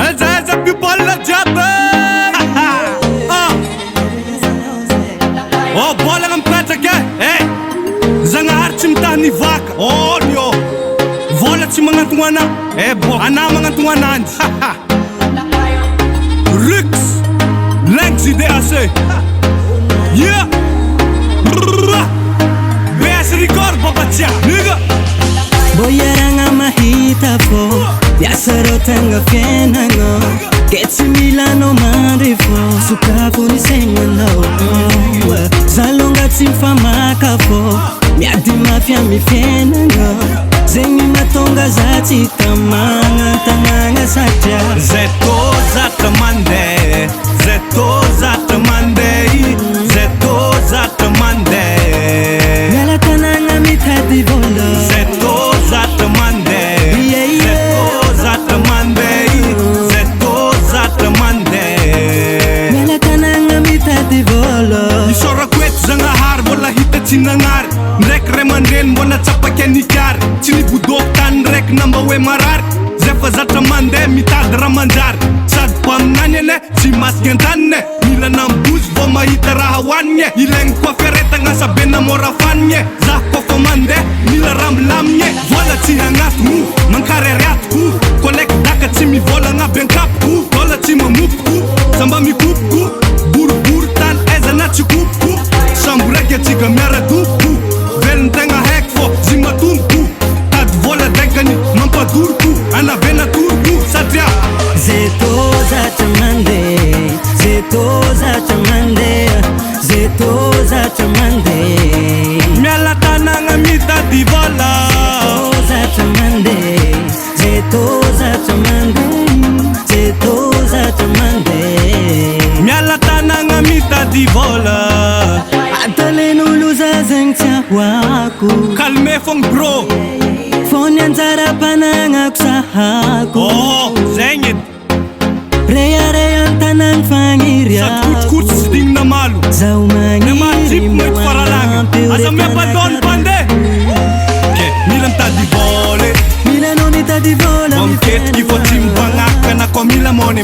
Eza people la jiaby bola mipetraka Zagnahary tsy mitaha nivaka ôlo vola tsy magnantogna anao anao magnantogna ananjy Rix Lenx IDAC BS Record babatsia nigga Boyaranga mahita fo Biasa tanga fiainana Ke tsy mila no mandry fo Sokafo ny sainanao Zalonga tsy mifamaka fo Miady mafia mifiainana Zegny matonga za tsy tamagna satria Zay tô zatra mandeha Zay tô zatra mandeha Zay tô zatra mandeha Miala tanagna mitady vola Zay tô zatra mandeha Zay tô zatra mandeha Zay tô zatra mandeha Miala tanagna mitady vola Isorako eto Zagnahary mbola hitatsy nagnary Ndraiky ray aman-dreny mbona tsapaky anikary Tsy nibodoko tany ndraiky namba hoe marary Zay fa zatra mandeha mitady raha manjary Sady mpaminany ane tsy masiky an-tanine Mila nambozy vao mahita raha hoanine Ilaigny koa fiaretagna sabena mora fanine Zah koa fa mandeha mila rambilamine Vola tsy hagnatoko mankary ariatoko Koleko daka tsy mivolagna benkapoko Dola tsy mamopoko samba mikopoko Boribory tany aiza na tsy kopoko Sambo raiky atsika miara-dopoko Velony tegna haiko fô zy matomboko Tady vola daikany mampadoroko Anavena toroko satria Zeto zatra mandeha Zeto zatra mandeha Zeto zatra mandeha Miala tanagna mitady vola Zatra mandeha Zeto zatra mandeha Zeto zatra mandeha Miala tanagna mitady vola Atalen'olo zazagny tsy ahoako Calme fogna bro Fony anjara mpananako sahako zegny edy Reare an-tanagny fagniriako Sady kotsikotsy sy dignina malo Zaho Na mahajipy magniry moito faralagna Aza miapadôny pandeha Mila mitady vola Mila no mitady vola Vao miketiky fô tsy mivagnaka na koa mila money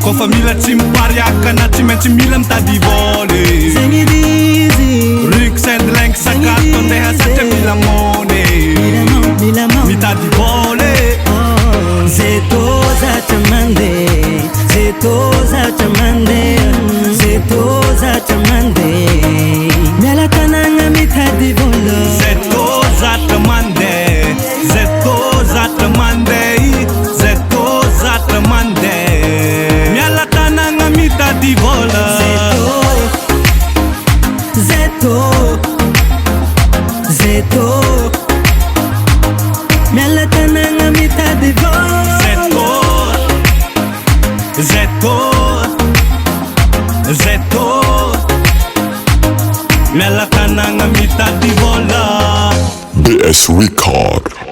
Kofa mila tsy mipariaka na tsy maintsy mila mitady vola Zegny dizy Rix and Lenx sakato andeha satria mila money Mila mo Mitady vola Zeto zatra mandeha Zeto zatra mandeha Zeto zatra mandeha Miala tanagna mitady vola Zeto zatra mandeha Zeto zatra mandeha Zeto zatra mandeha Miala tanagna mitady vola Zeto Zeto Miala tanagna mitady vola Zeto Miala tanagna mitady vola BS Record.